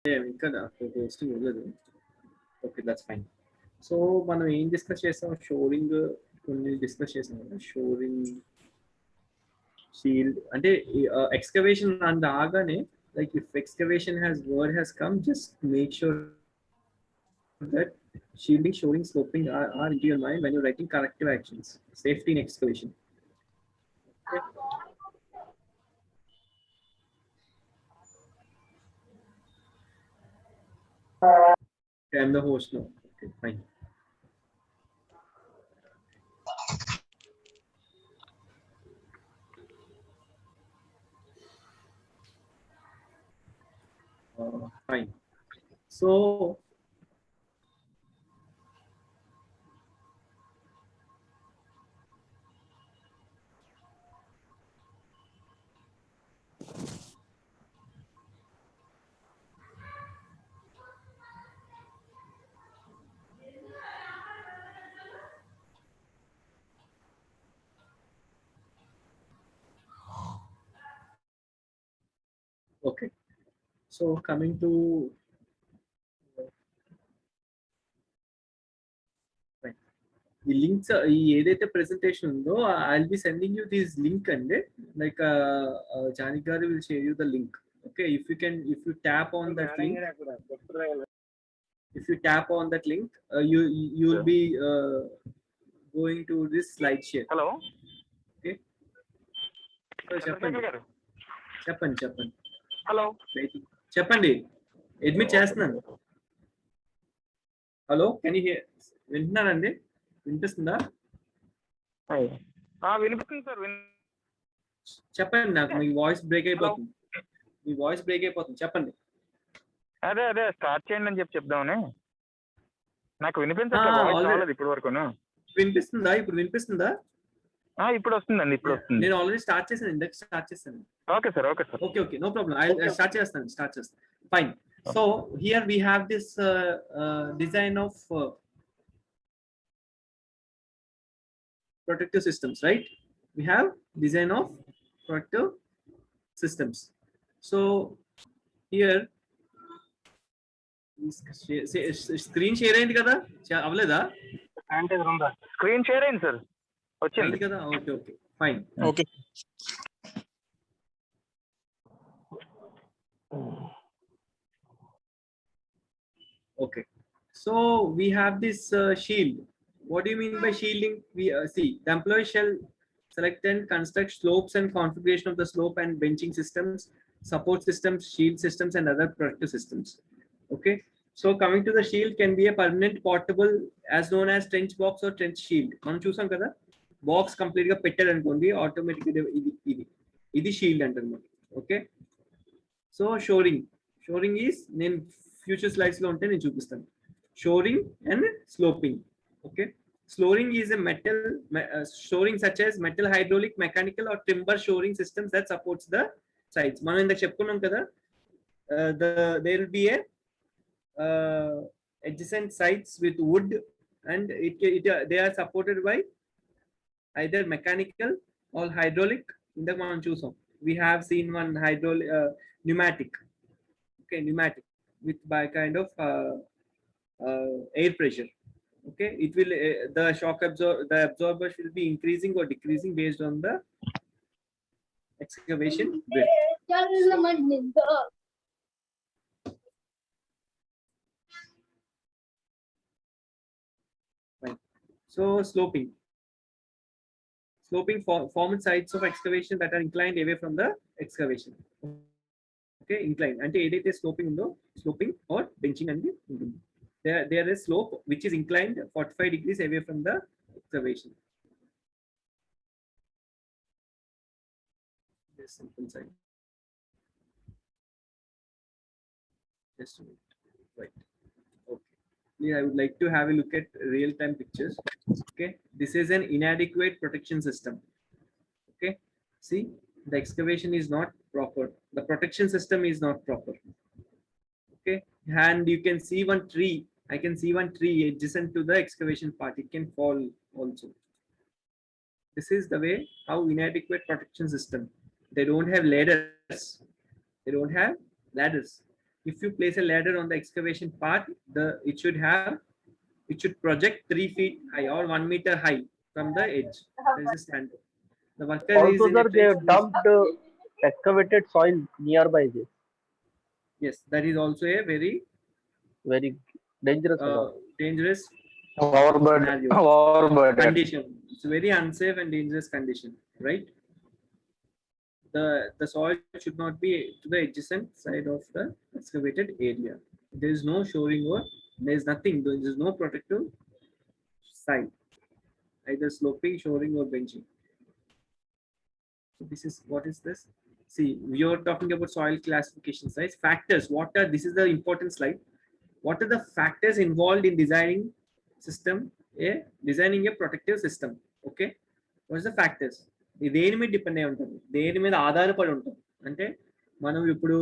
Okay, that's fine. So మనం ఏం discuss చేసాం, షోరింగ్ కొన్ని డిస్కస్ చేసాం కదా, షోరింగ్ షీల్డ్ అంటే ఎక్స్కవేషన్ అండ్ ఆగానే like if excavation has word has come, just make sure that shielding, shoring, sloping are into your mind when you're writing corrective actions, safety in excavation. Okay. I'm the host now. Okay, fine. Fine. So okay, so coming to the links, ఏదైతే presentation ఉందో, I'll be sending you this link and like Janik garu will share you the link. Okay, if you tap on that link, you will be going to this slide share. Hello. Okay. చెప్పండి. Hello చెప్పండి, admit చేస్తున్నాను. Hello, can you hear? వింటున్నారండి? వినిపిస్తుందా? వినిపిస్తుంది sir. చెప్పండి, నాకు మీ voice break అయిపోతుంది. చెప్పండి. అదే స్టార్ట్ చేయండి అని చెప్దామని. నాకు వినిపించట్లేదు ఇప్పటి వరకు. వినిపిస్తుందా? ఇప్పుడు వినిపిస్తుందా? ఇప్పుడు వస్తుందండి, ఇప్పుడు వస్తుంది. నేను ఆల్రెడీ స్టార్ట్ చేశాను, ఇందాక స్టార్ట్ చేశాను. Okay sir. Okay, no problem. I start చేస్తాను. Fine. So here we have this design of protective systems, right? We have design of protective systems. So here screen share అయింది కదా, అవ్వలేదా? Screen share అయింది sir, వచ్చింది కదా. Okay, fine. Okay, so we have this shield. What do you mean by shielding? We see the employee shall select and construct slopes and configuration of the slope and benching systems, support systems, shield systems, and other protective systems. Okay, so coming to the shield, can be a permanent portable as known as trench box or trench shield. మనం చూసాం కదా, box complete గా పెట్టారు అనుకోండి, automatic ఇది shield అంటారు. Okay, so shoring is, నేను future slides లో ఉంటే నేను చూపిస్తాను. Shoring and sloping. Okay, shoring is a shoring such as metal, hydraulic, mechanical or timber shoring systems that supports the sides. మనం ఇందాక చెప్పుకున్నాం కదా, there will be a adjacent sides with wood and they are supported by either mechanical or hydraulic. ఇందాక మనం చూసాం, we have seen one hydraulic, pneumatic. Okay, pneumatic with by kind of air pressure. Okay, it will the absorbers will be increasing or decreasing based on the excavation width. Right. So sloping form sides of excavation that are inclined away from the excavation. Okay, inclined అంటే ఏదైతే sloping ఉందో, sloping or benching అనేది ఉంటుంది. There is slope which is inclined 45 degrees away from the excavation. This simple side. Just a minute. Right. Okay. I would like to have a look at real-time pictures. Okay. This is an inadequate protection system. Okay. See, the excavation is not proper. The protection system is not proper. Okay. And you can see one tree. I can see one tree adjacent to the excavation part. It can fall also. This is the way how inadequate protection system. They don't have ladders. If you place a ladder on the excavation part, it should project 3 feet high or 1 meter high from the edge. That is the standard. The worker is Also, in a sir, they trench. have dumped excavated soil nearby this. Yes, that is also a very Very dangerous about dangerous Overburden. scenario Overburden. condition. It's a very unsafe and dangerous condition, right? The soil should not be to the adjacent side of the excavated area. There is no shoring or there is nothing. There is no protective side, either sloping, shoring, or benching. So this is what is this? See, we are talking about soil classification sites. Factors. What are this is the important slide. What are the factors involved in designing a protective system? Okay. What is the factors? దేని మీద depend అయి ఉంటుంది, దేని మీద ఆధారపడి ఉంటుంది అంటే మనం ఇప్పుడు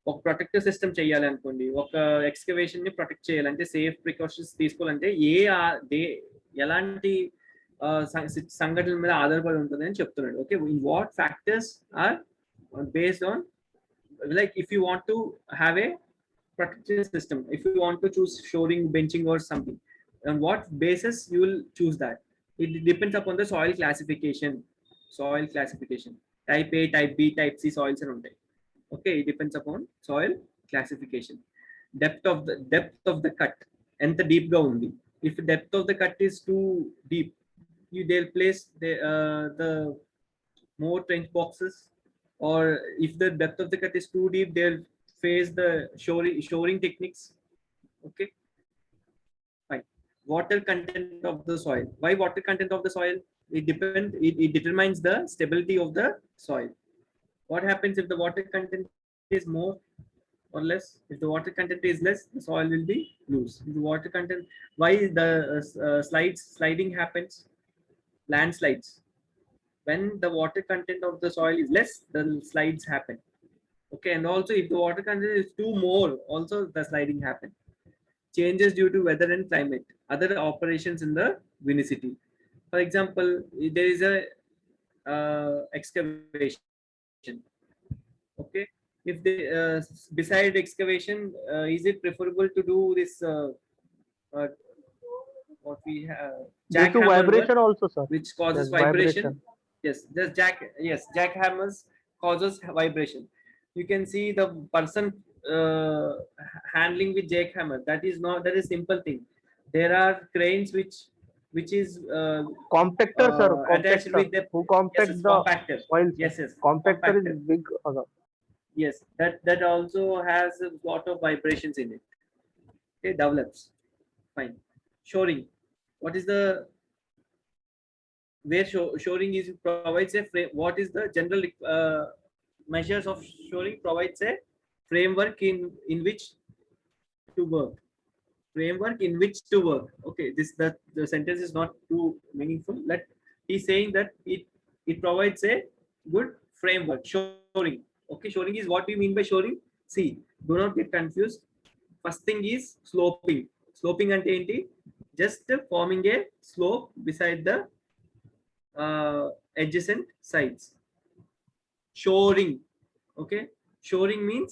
ఒక ప్రొటెక్టివ్ సిస్టమ్ చేయాలి అనుకోండి, ఒక ఎక్స్కవేషన్ ని ప్రొటెక్ట్ చేయాలంటే సేఫ్ ప్రికాషన్స్ తీసుకోవాలంటే ఎలాంటి సంఘటనల మీద ఆధారపడి ఉంటుంది అని చెప్తున్నాడు. Okay, in what factors are based on, like if you want to have a protective system, if you want to choose shoring, benching or something, on what basis you will choose that? It depends upon the soil classification. Type A, type B, type C soils and ఉంటాయి. Okay, it depends upon soil classification. Depth of the cut, ఎంత deep గా ఉంది. If the depth of the cut is too deep, they'll place the more trench boxes, or if the depth of the cut is too deep, they'll face the shoring techniques. Okay, fine. Water content of the soil. Why water content of the soil? It determines the stability of the soil. What happens if the water content is more or less? If the water content is less, the soil will be loose. If the water content, why the sliding happens? Landslides. When the water content of the soil is less, the slides happen. Okay, and also if the water content is too more, also the sliding happen. Changes due to weather and climate, other operations in the vicinity. For example, there is a excavation. Okay, if they beside excavation, is it preferable to do this what we have due to vibration work, also, sir. which causes Yes, vibration. Yes, jackhammers causes vibration. You can see the person handling with jackhammer. That is simple thing. There are cranes which is Compactor, sir. attached Compactor. with the Who compacts yes, the compactor. soil, sir. Yes, Compactor is big. Yes, that also has a lot of vibrations in it. Okay, develops. Fine. Shoring. What is the where shoring is provides a frame? What is the general measures of shoring? Provides a framework in which to work. Framework in which to work. Okay, the sentence is not too meaningful. He's saying that it provides a good framework. Shoring. Okay, shoring is what we mean by shoring. See, do not get confused. First thing is sloping. Sloping ante enti? Just forming a slope beside the adjacent sides. Shoring. Okay, shoring means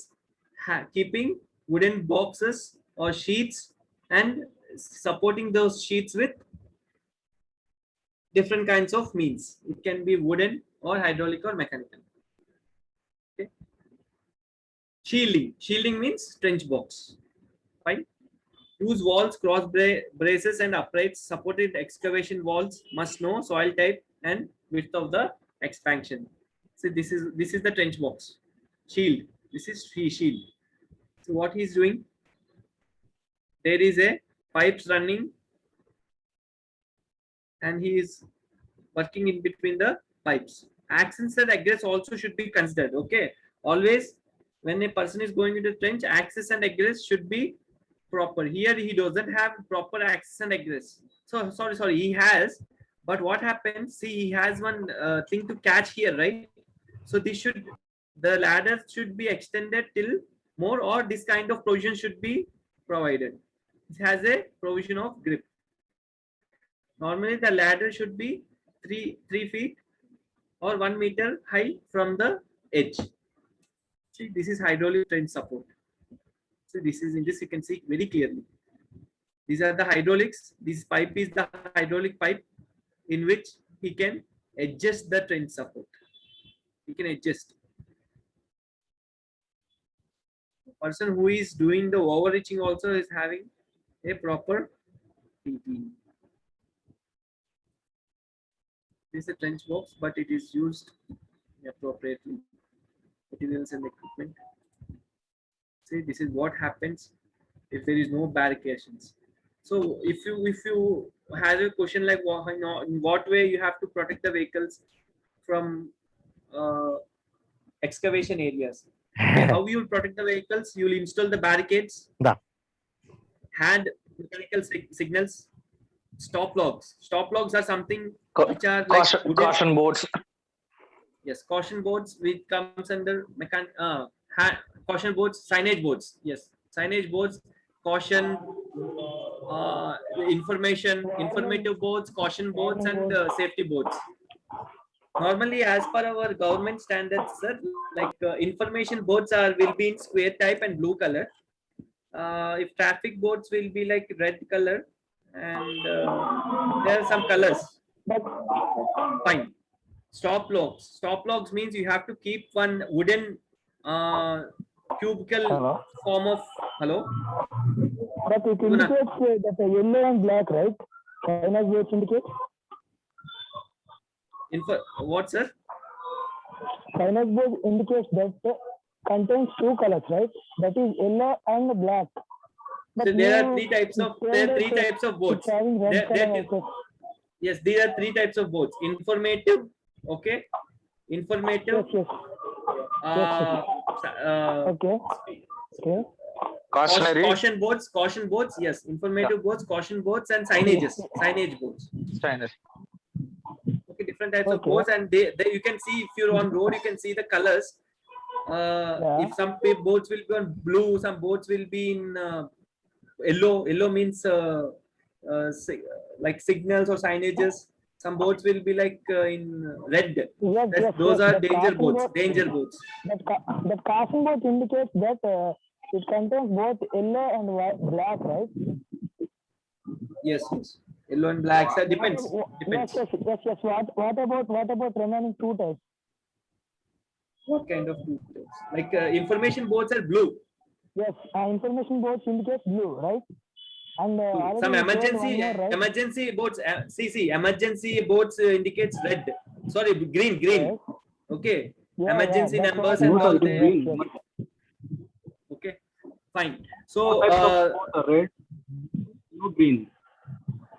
keeping wooden boxes or sheets and supporting those sheets with different kinds of means. It can be wooden or hydraulic or mechanical. Okay. Shielding means trench box. Fine. Use walls, cross braces and uprights. Supported excavation walls must know soil type and width of the expansion. So this is the trench box. Shield. This is shield. So what he's doing? There is a pipes running and he is working in between the pipes. Access and egress also should be considered. Okay, always when a person is going into trench, access and egress should be proper. Here he doesn't have proper access and egress. So sorry, he has, but what happens? See, he has one thing to catch here, right? So the ladder should be extended till more, or this kind of provision should be provided. It has a provision of grip. Normally the ladder should be 3 feet or 1 meter high from the edge. See, this is hydraulic trench support. So this is in this you can see very clearly. These are the hydraulics. This pipe is the hydraulic pipe in which he can adjust the trench support. He can adjust. The person who is doing the overreaching also is having a proper PT. This is a trench box, but it is used appropriately. Materials and equipment. See, this is what happens if there is no barricades. So if you have a question like in what way you have to protect the vehicles from excavation areas. Okay, how you will protect the vehicles? You will install the barricades, hand mechanical signals, stop logs. Stop logs are something which are like caution boards. Yes, caution boards which comes under caution boards, signage boards. Yes, signage boards, caution, informative boards, caution boards, and safety boards. Normally, as per our government standards, sir, like information boards will be in square type and blue color. If traffic boards will be like red color, and there are some colors. Fine. Stop logs. Stop logs means you have to keep one wooden cubicle form of But it indicates that yellow and black, right? Signage boards indicate. What, sir? Signage board indicates that contains two colors, right? That is yellow and black. So there are three types of boards. Yes, there are three types of boards. Informative, okay. Informative. Yes. Okay. Cautionary. Caution boards. Yes, informative boards, caution boards, and signage boards. Signage. Okay, different types of boards, and they you can see if you're on road, you can see the colors. If some boards will be on blue, some boards will be in yellow. Yellow means like signals or signages. Some boards will be like in red. Those are danger boards. That caution board indicates that it contains both yellow and black, right? Yes. Yellow and black. So depends. Yes. What about remaining two types? What kind of two types? Like information boards are blue. Yes, information boards indicates blue, right? And some emergency boards. Emergency boards indicates red. Sorry, green. Yes. Okay. Yeah, Emergency that's numbers what and all. Green. Okay. Fine. So Red, no green.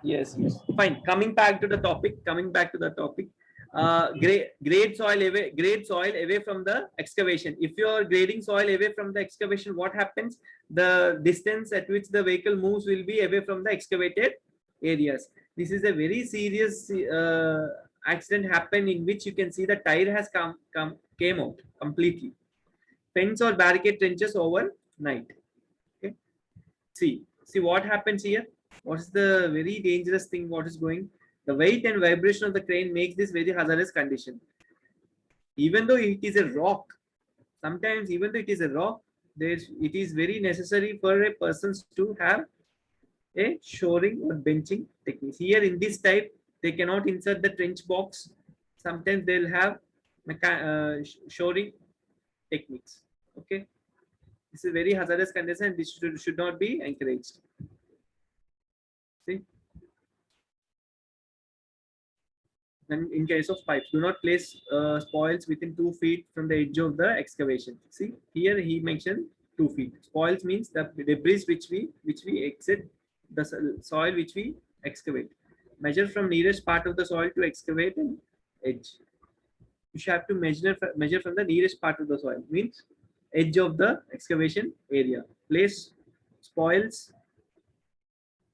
yes. Fine. Coming back to the topic. Grade soil away from the excavation. If you are grading soil away from the excavation, what happens? The distance at which the vehicle moves will be away from the excavated areas. This is a very serious accident happened in which you can see the tire has came out completely. Fence or barricade trenches overnight. Okay. See what happens here. What is the very dangerous thing? What is going? The weight and vibration of the crane makes this very hazardous condition. Even though it is a rock, sometimes even though it is a rock, it is very necessary for a person to have a shoring or benching techniques. Here in this type, they cannot insert the trench box. Sometimes they'll have shoring techniques. Okay, this is very hazardous condition. This should not be encouraged. See. And in case of pipes, do not place spoils within 2 feet from the edge of the excavation. See, here he mentioned 2 feet. Spoils means the debris which we exit, the soil which we excavate. Measure from nearest part of the soil to excavate an edge. You should have to measure from the nearest part of the soil, means edge of the excavation area. Place spoils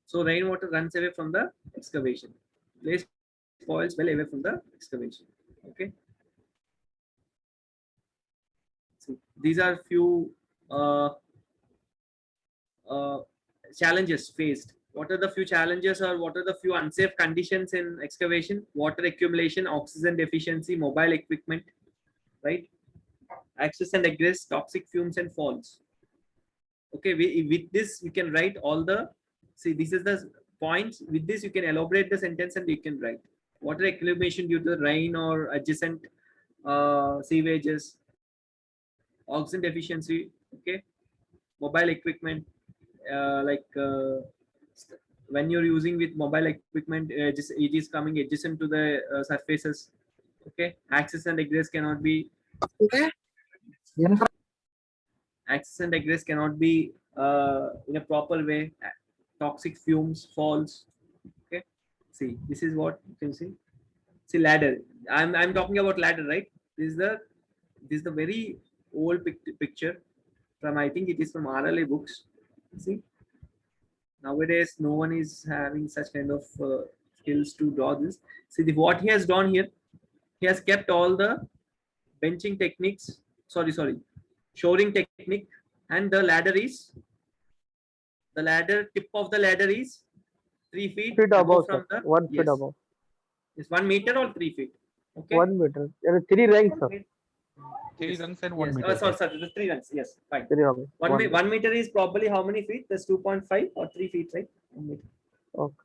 so rainwater runs away from the excavation. Place spoils well away from the excavation. Okay. So these are few challenges faced. What are the few challenges, or what are the few unsafe conditions in excavation? Water accumulation, oxygen deficiency, mobile equipment, right? access and egress, toxic fumes and falls. Okay, with this we can write all the, see this is the points. With this you can elaborate the sentence and you can write water accumulation due to rain or adjacent sewages, oxygen deficiency. Okay, mobile equipment, like when you're using with mobile equipment, it is coming adjacent to the surfaces. Okay, access and egress cannot be, access and egress cannot be in a proper way. Toxic fumes, falls. Okay, see this is what you can see. See ladder. I'm talking about ladder, right? This is the very old picture from, I think it is from RLA books. See, nowadays no one is having such kind of skills to draw this. See what he has done here. He has kept all the benching techniques. Sorry, shoring technique, and the ladder is, the ladder tip of the ladder is 3 feet Feet above, from sir. the, 1 feet yes, above. it's 1 meter or 3 feet. Okay, 1 meter. There are 3 ranks, sir. 3 rungs and Yes. 1 meter. Sorry, the 3 runs. Yes, fine. 3 ranks. 1 meter is probably how many feet? That's 2.5 or 3 feet, right? 1 meter. Okay.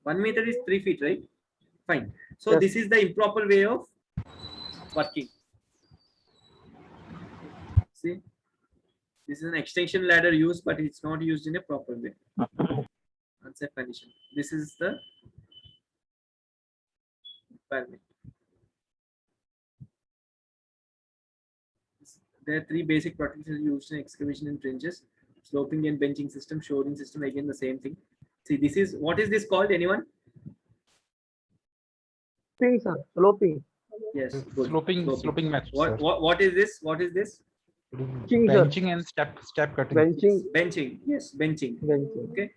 1 meter is 3 feet, right? Fine. So Yes. this is the improper way of working. See, this is an extension ladder used, but it's not used in a proper way. Unsafe condition. This is the requirement. There are 3 basic protections used in excavation and trenches: sloping and benching system, shoring system. Again, the same thing. See, this is, what is this called? Anyone? Sloping, sir. Sloping. Yes. Good. Sloping match. What is this? What is this? Benching, sir. Benching and step cutting. Benching. Benching. Yes, benching. Benching. Okay.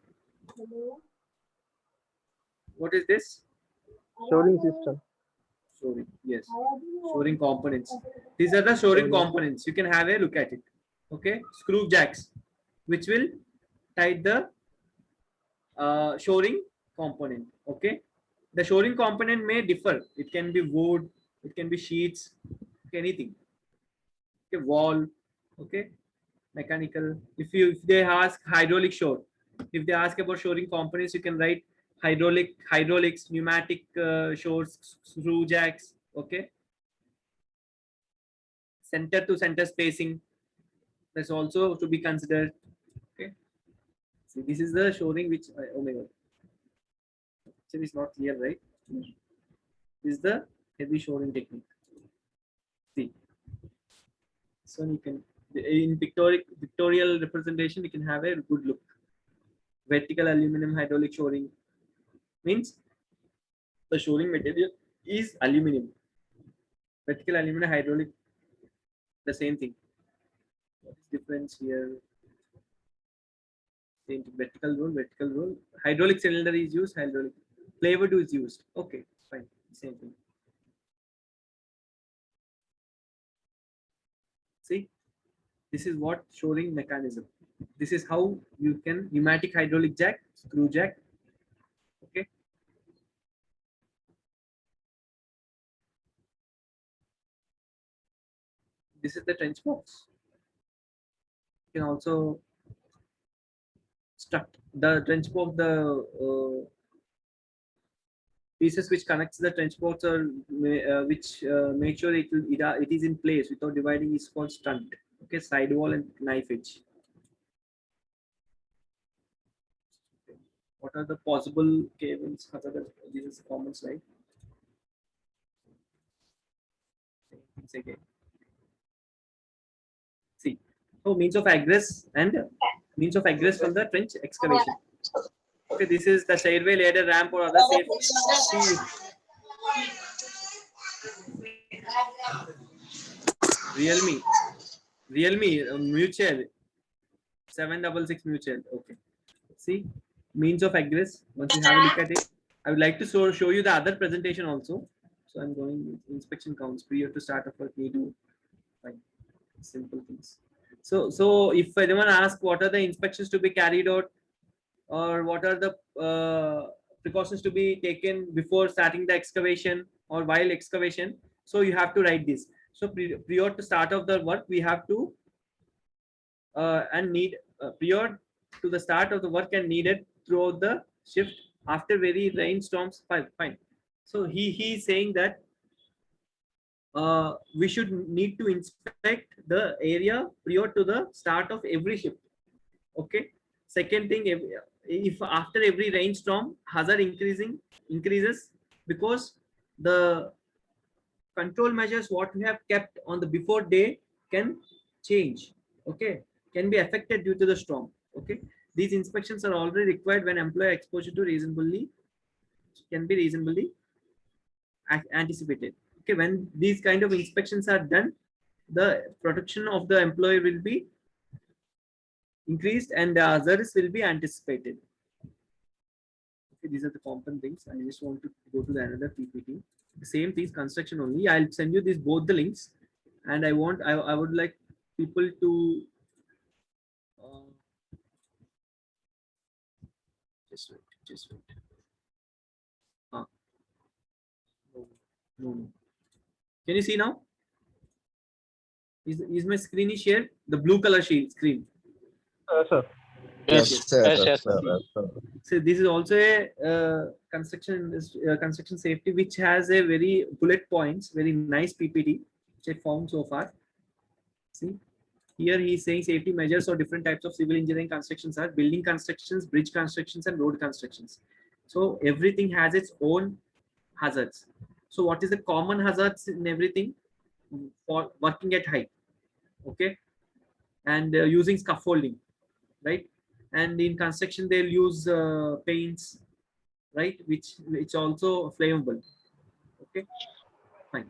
What is this? Shoring system. Shoring. Yes. Shoring components. These are the shoring components. You can have a look at it. Okay. Screw jacks, which will tie the shoring component. Okay. The shoring component may differ. It can be wood. It can be sheets. Anything. Okay. Wall. Okay. Mechanical. If they ask hydraulic shore, if they ask about shoring components, you can write hydraulics, pneumatic shores, screw jacks. Okay. Center to center spacing, that's also to be considered. Okay. See, this is the shoring which, oh my god, picture is not clear, right? This is the heavy shoring technique. See, so you can, in pictorial representation, you can have a good look. Vertical aluminum hydraulic shoring means the shoring material is aluminum. Vertical aluminum hydraulic, the same thing. What is difference here? Same thing. Vertical roll. Hydraulic cylinder is used. Hydraulic plywood is used. Okay, fine. Same thing. See, this is what shoring mechanism. This is how you can pneumatic hydraulic jack, screw jack. Okay. This is the trench box. You can also struct the trench box, the pieces which connects the trench box, or which make sure it is in place without dividing, is called stunt. Okay, sidewall and knife edge. What are the possible cables? This is a common slide. Again. See, so means of egress and means of egress from the trench excavation. Okay, this is the stairway, ladder, ramp, or other safe. Realme mutual 766 mutual. Okay. See, means of egress. Once you have a look at it, I would like to show you the other presentation also. So I'm going with inspection counts. Prior to start of work, we do fine, simple things. So if anyone asks what are the inspections to be carried out, or what are the precautions to be taken before starting the excavation or while excavation, so you have to write this. So prior to start of the work, we have to prior to the start of the work and needed throughout the shift after very rainstorms. Fine. So he is saying that we should need to inspect the area prior to the start of every shift. Okay. Second thing, if after every rainstorm hazard increases because the control measures what we have kept on the before day can change. Okay, can be affected due to the storm. Okay, these inspections are already required when employer exposure to reasonably anticipated. Okay, when these kind of inspections are done, the protection of the employee will be increased and the others will be anticipated. Okay, these are the common things. I just want to go to the another PPT. The same things, construction only. I'll send you these both the links, and I would like people to just wait. No. Can you see now? Is my screen is shared? The blue color screen. Sir. Yes, sir. Yes, Yes, yes, sir. sir. Yes, sir. So this is also a construction safety which has a very bullet points, very nice PPT which I found so far. See, here he is saying safety measures or different types of civil engineering constructions are building constructions, bridge constructions, and road constructions. So everything has its own hazards. So what is the common hazards in everything for working at height? Okay, and using scaffolding, right? And in construction they'll use paints, right, which also flammable. Okay, fine.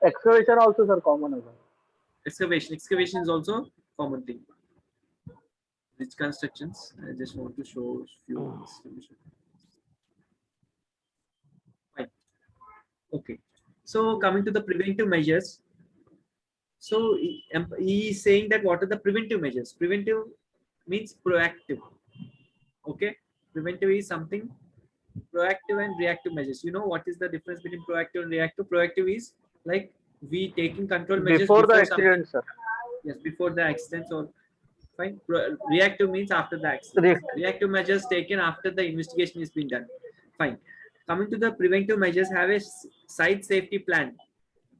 Excavation also, sir, common as well. Excavation is also common thing. Bridge constructions, I just want to show few things. Fine. Okay, so coming to the preventive measures, so he is saying that what are the preventive measures? Preventive means proactive. Okay, preventive is something. Proactive and reactive measures. You know what is the difference between proactive and reactive? Proactive is like we taking control measures Before the something. accident, sir. Yes, before the accidents or fine. Reactive means after the accident. Reactive measures taken after the investigation is being done. Fine. Coming to the preventive measures, have a site safety plan.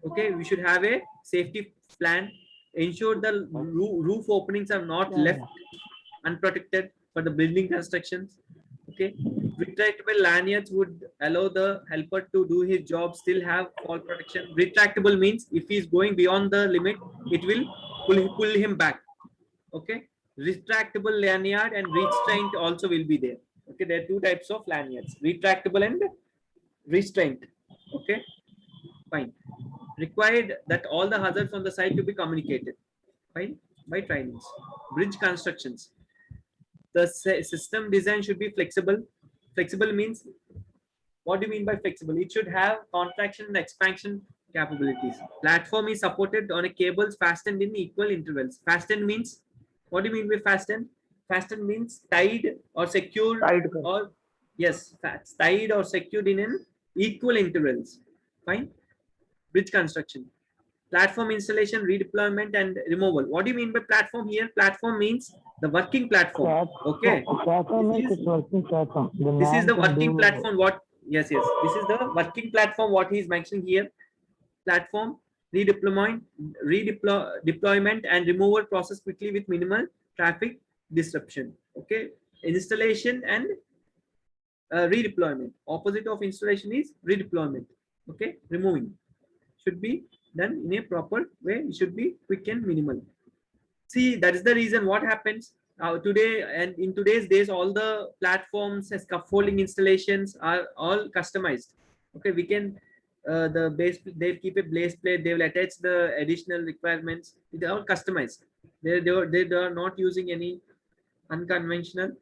Okay, we should have a safety plan. Ensure the roof openings are not left unprotected for the building constructions. Okay, retractable lanyards would allow the helper to do his job, still have fall protection. Retractable means if he is going beyond the limit, it will pull him back. Okay, retractable lanyard and restraint also will be there. Okay, there are two types of lanyards: retractable and restraint. Okay, fine. Required that all the hazards on the site to be communicated. Fine, by trainings. Bridge constructions. The system design should be flexible. Flexible means, what do you mean by flexible? It should have contraction and expansion capabilities. Platform is supported on a cables fastened in equal intervals. Fastened means, what do you mean by fastened? Fastened means tied or secured, or yes, tied or secured in an equal intervals. Fine. Bridge construction. Platform installation, redeployment, and removal. What do you mean by platform here? Platform means the working platform. Okay. Platform is working platform. This is the working platform. What? Yes. This is the working platform. What he is mentioning here. Platform, deployment, and removal process quickly with minimal traffic disruption. Okay. Installation and redeployment. Opposite of installation is redeployment. Okay. Removing should be done in a proper way. It should be quick and minimal. See, that is the reason what happens today, and in today's days all the platforms and scaffolding installations are all customized. Okay, we can the base, they'll keep a base plate, they will attach the additional requirements. They are all customized. They are not using any unconventional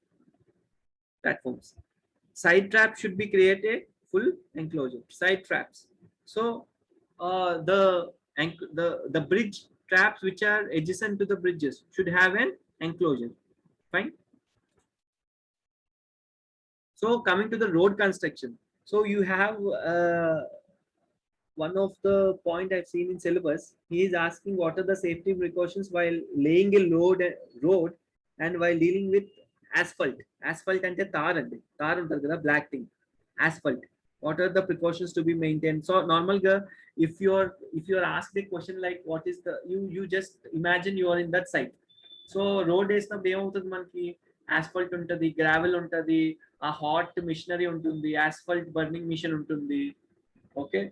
platforms. Side trap should be created full enclosure. Side traps. So the bridge traps which are adjacent to the bridges should have an enclosure. Fine. So coming to the road construction. So you have one of the point I've seen in syllabus, he is asking what are the safety precautions while laying a road and while dealing with asphalt. Asphalt and tar untadi kada, black thing. Asphalt. What are the precautions to be maintained? So normal ga, if you're asked a question like what is the, you just imagine you are in that site. So road వేసినప్పుడు ఏమవుతుంది మనకి, asphalt ఉంటుంది, gravel ఉంటుంది, ఆ hot machinery ఉంటుంది, asphalt burning machine ఉంటుంది. Okay,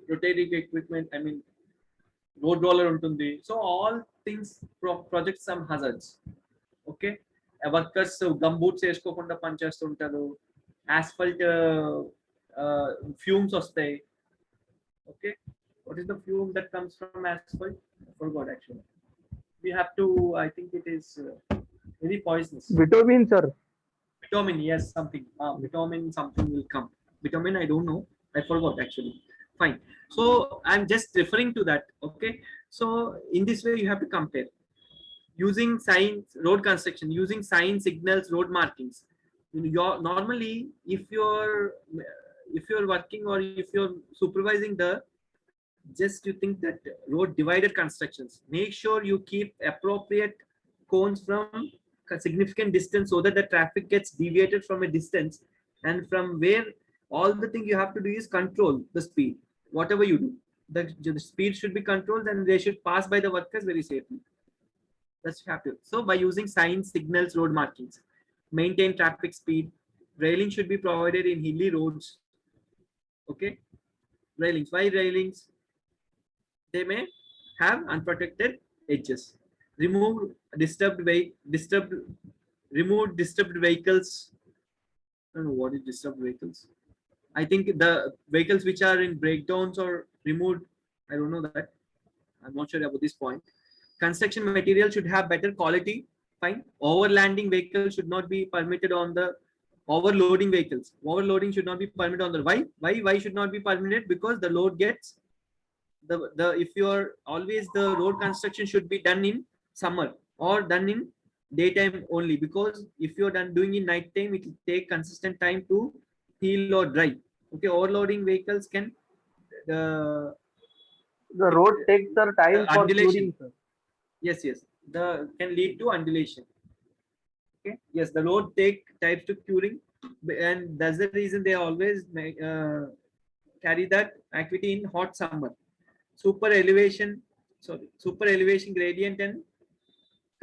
rotating equipment, I mean road roller ఉంటుంది. So all things project some hazards. Okay, workers gum boots వేసుకోకుండా పనిచేస్తుంటారు, asphalt fumes వస్తాయి. Okay, what is the fume that comes from asphalt? I forgot actually. We have to, I think it is very poisonous. Bitumen, sir. Bitumen, yes, something. Bitumen, something will come. Bitumen, I don't know. I forgot actually. Fine. So I'm just referring to that. Okay. So in this way, you have to compare using signs, road construction, using signs, signals, road markings. Normally, if you're working or if you're supervising the, just you think that road divider constructions, make sure you keep appropriate cones from a significant distance so that the traffic gets deviated from a distance, and from where all the thing you have to do is control the speed. Whatever you do, the speed should be controlled and they should pass by the workers very safely. That's have to. So by using signs, signals, road markings, maintain traffic speed. Railing should be provided in hilly roads. Okay, railings. Why railings? They may have unprotected edges. Remove disturbed vehicles. I don't know what is disturbed vehicles. I think the vehicles which are in breakdowns or removed. I don't know that. I'm not sure about this point. Construction material should have better quality. Fine. Overlanding vehicles should not be permitted on the overloading vehicles. Overloading should not be permitted on the why should not be permitted? Because the load gets the if you're always, the road construction should be done in summer or done in daytime only, because if you're doing in night time, it will take consistent time to heal or dry. Okay, overloading vehicles can The road takes the time for undulation. curing, sir. Yes, the can lead to undulation. Okay, yes, the road take types to curing, and that's the reason they always carry that activity in hot summer. Super elevation gradient and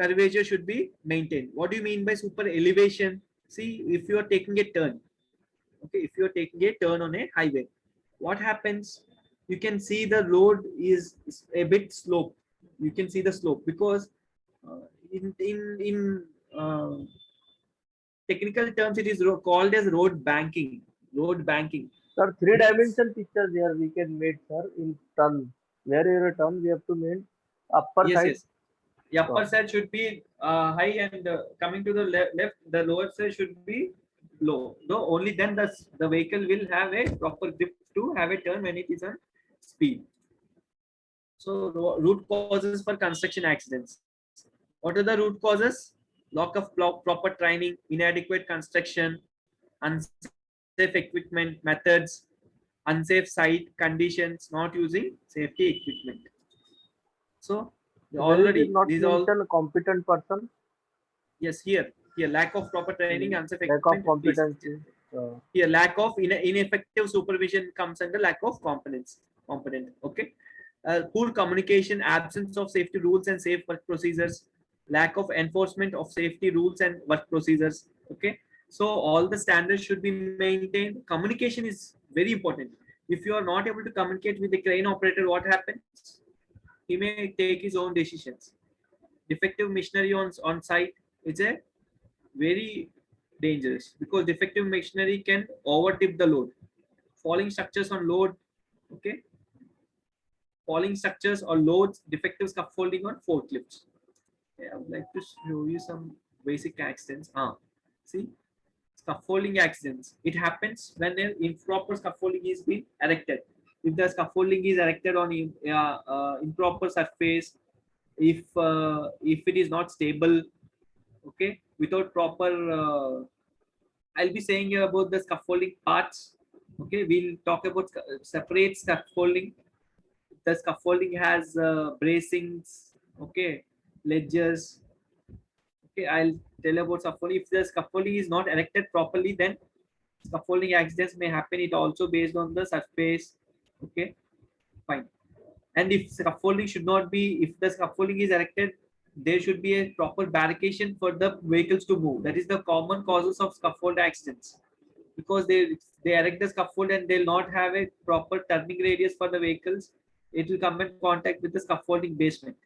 curvature should be maintained. What do you mean by super elevation? See, if you are taking a turn, okay, if you are taking a turn on a highway, what happens? You can see the road is a bit slope. You can see the slope because in technical terms it is called as road banking. Sir, 3-dimensional pictures here we can make, sir, in turn. Where is a turn, we have to make upper side. Yes. The upper side should be high, and coming to the left, the lower side should be low. No, only then the vehicle will have a proper grip to have a turn when it is on speed. So root causes for construction accidents. What are the root causes? Lack of proper training, inadequate construction, unsafe equipment methods, unsafe site conditions, not using safety equipment. So already not these all mention a competent person. Yes, here lack of proper training, unsafe Lack of equipment, competency. here lack of ineffective supervision comes under lack of component. Okay, poor communication, absence of safety rules and safe work procedures, lack of enforcement of safety rules and work procedures. Okay, so all the standards should be maintained. Communication is very important. If you are not able to communicate with the crane operator, what happens? He may take his own decisions. Defective machinery on site is a very dangerous, because defective machinery can overtip the load. Falling structures on load. Okay, falling structures or loads, defective scaffolding on forklifts. I would like to show you some basic accidents. See, scaffolding accidents. It happens when an improper scaffolding is being erected. If the scaffolding is erected on improper surface, if it is not stable, okay, without proper, I'll be saying about the scaffolding parts. Okay, we'll talk about separate scaffolding the scaffolding has bracings, okay, ledgers. Okay, I'll tell you about scaffolding. If the scaffolding is not erected properly, then scaffolding accidents may happen. It also based on the surface. Okay, fine. And if scaffolding should not be, if the scaffolding is erected, there should be a proper barricade for the vehicles to move. That is the common causes of scaffold accidents, because they erect the scaffold and they'll not have a proper turning radius for the vehicles. It will come in contact with the scaffolding basement.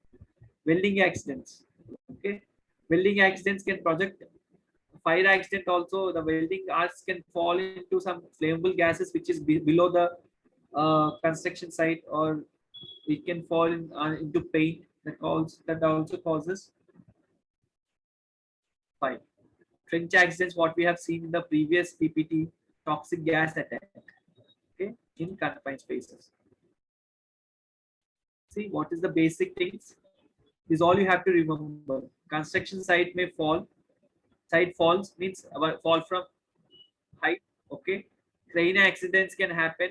Welding accidents. Okay, welding accidents can project fire accident also. The welding arcs can fall into some flammable gases which is below the construction site, or it can fall into paint. That also causes fire. Trench accidents, what we have seen in the previous PPT, toxic gas attack, okay, in confined spaces. See, what is the basic things? This is all you have to remember. Construction site may fall. Site falls means fall from height. Okay, crane accidents can happen.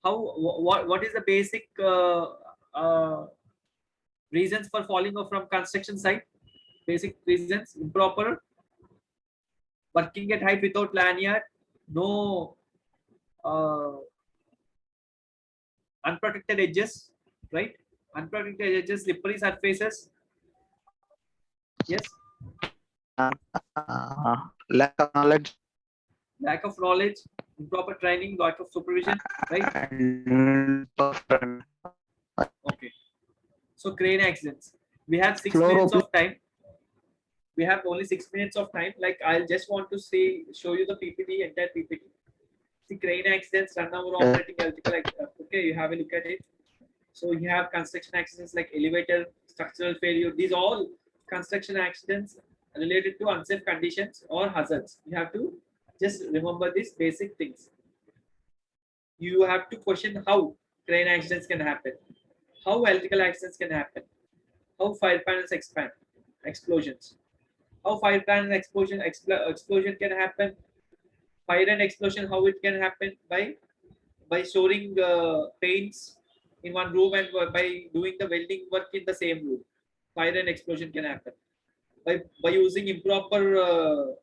What is the basic reasons for falling off from construction site? Basic reasons: improper working at height without lanyard, no unprotected edges, right? Unprotected edges, slippery surfaces. Yes. Lack of knowledge Lack of knowledge, improper training, lack of supervision, right? and perfect. Okay. So crane accidents. We have 6 Floor minutes open- of time. We have only 6 minutes of time. Like I'll just want to show you the PPT, entire PPT. See, crane accidents, turnover operating electrical. Okay, you have a look at it. So you have construction accidents like elevator, structural failure. These all construction accidents related to unsafe conditions or hazards. You have to just remember these basic things. You have to question how crane accidents can happen, how electrical accidents can happen, how fire panels expand, explosions, how fire panel explosion can happen, fire and explosion, how it can happen by storing paints in one room and by doing the welding work in the same room. Fire and explosion can happen by using improper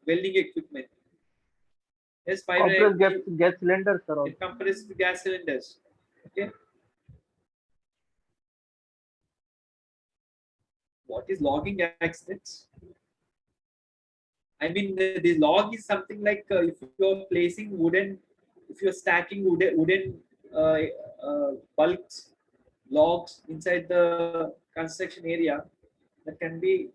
welding equipment. Yes, fire Compressed gas cylinders, sir. it compressed gas cylinders. Okay. What is logging accidents? I mean, the log is something like if you're placing if you're stacking wooden bulks, logs inside the construction area, that can be,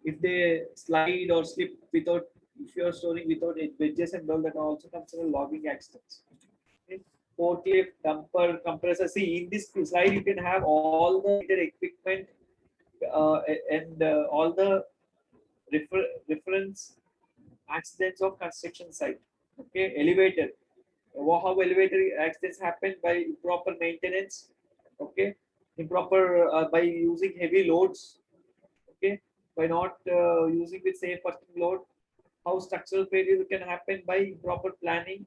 if they slide or slip without, if you're storing without wedges and all, that are also considered logging accidents. Okay. Forklift, dumper, compressor. See, in this slide, you can have all the equipment and all the reference accidents of construction site. Okay, elevator. How elevator accidents happen? By improper maintenance. Okay, improper by using heavy loads. Okay, by not using with safe working load. How structural failure can happen? By improper planning,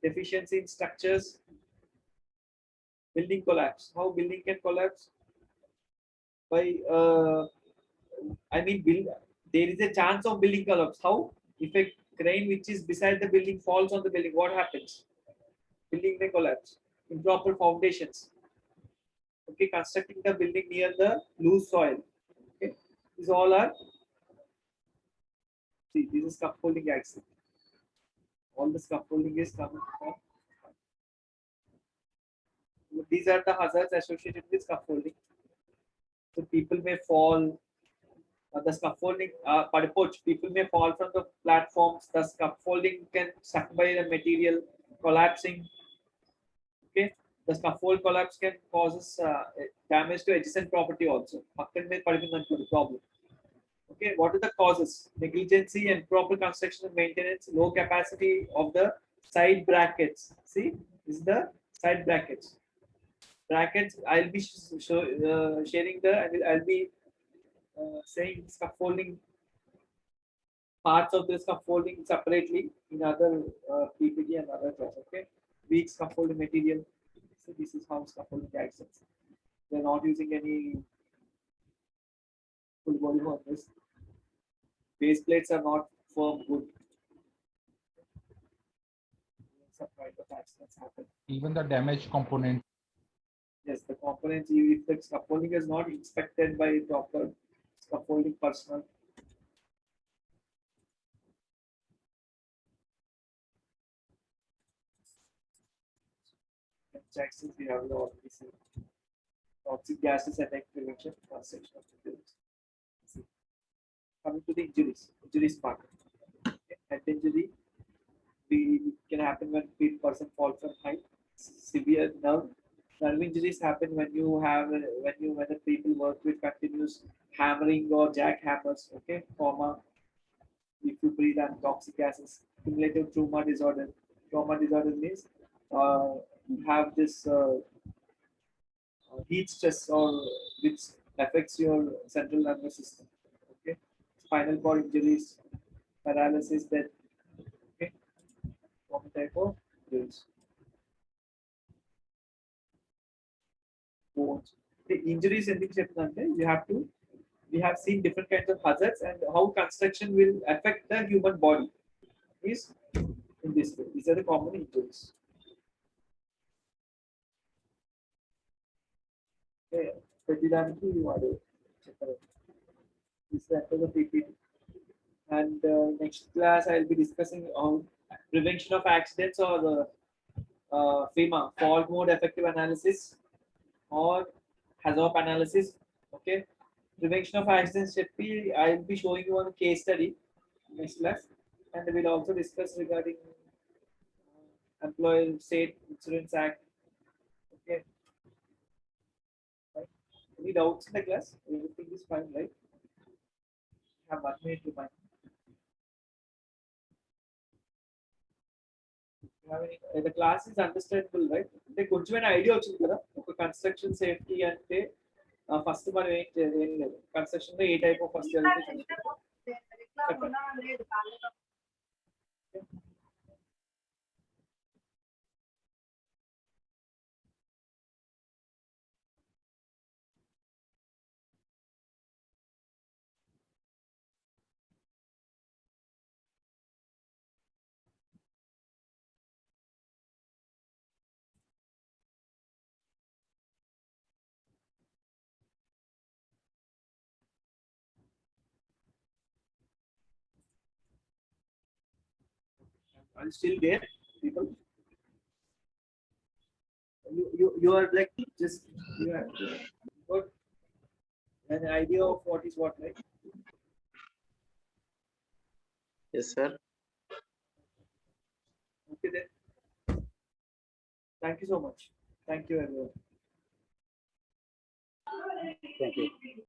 deficiency in structures. Building collapse. How building can collapse? By I mean, there is a chance of building collapse. How? If a crane which is beside the building falls on the building, what happens? Building may collapse. Improper foundations. Okay, constructing the building near the loose soil. Okay, these all are. See, this is scaffolding accident. All the scaffolding is coming from. These are the hazards associated with scaffolding. So people may fall. The scaffolding, people may fall from the platforms. The scaffolding can suck by the material, collapsing. Okay, the scaffold collapse can causes damage to adjacent property also. Problem. Okay, what are the causes? Negligency and proper construction and maintenance, low capacity of the side brackets. See, this is the side brackets. Brackets. I'll be sharing I'll be saying scaffolding, parts of the scaffolding separately in other PPT and other class. Okay, weak scaffolding material. So this is how scaffolding accidents. They're not using any full body harness. Base plates are not firm good. Some kind of accidents happen. Even the damaged component. Yes, the components, if the scaffolding is not inspected by proper scaffolding personnel, Jackson's we have already seen. Toxic gases and prevention, construction of the buildings. Coming to the injuries part. Head injury can happen when the person falls from height. Severe nerve injuries happen when when the people work with continuous hammering or jackhammers. Okay, trauma. If you breathe on toxic gases, cumulative trauma disorder. Trauma disorder means you have this heat stress or which affects your central nervous system. Okay, spinal cord injuries, paralysis, death. Okay, common type of injuries. Bones. The injuries ending we have seen different kinds of hazards and how construction will affect the human body is in this way. These are the common injuries. Okay, ప్రతిదానికి వాడు చెప్పారు. This is after the PPT. And next class I'll be discussing on prevention of accidents or FEMA, fault mode effective analysis or HAZOP analysis. Okay, prevention of accidents. I'll be showing you on a case study next class, and we'll also discuss regarding Employee State Insurance Act. Okay. Right. Any doubts in the class? Everything is fine, right? Have 1 minute to mind. The class is understandable, right? అంటే కొంచెమైన idea వచ్చింది కదా ఒక construction safety అంటే first మనం ఏం లేదు construction లో a type of first are you still there, people? You are like just you have got an idea of what is what, right? Yes, sir. Okay then. Thank you so much. Thank you everyone. Thank you.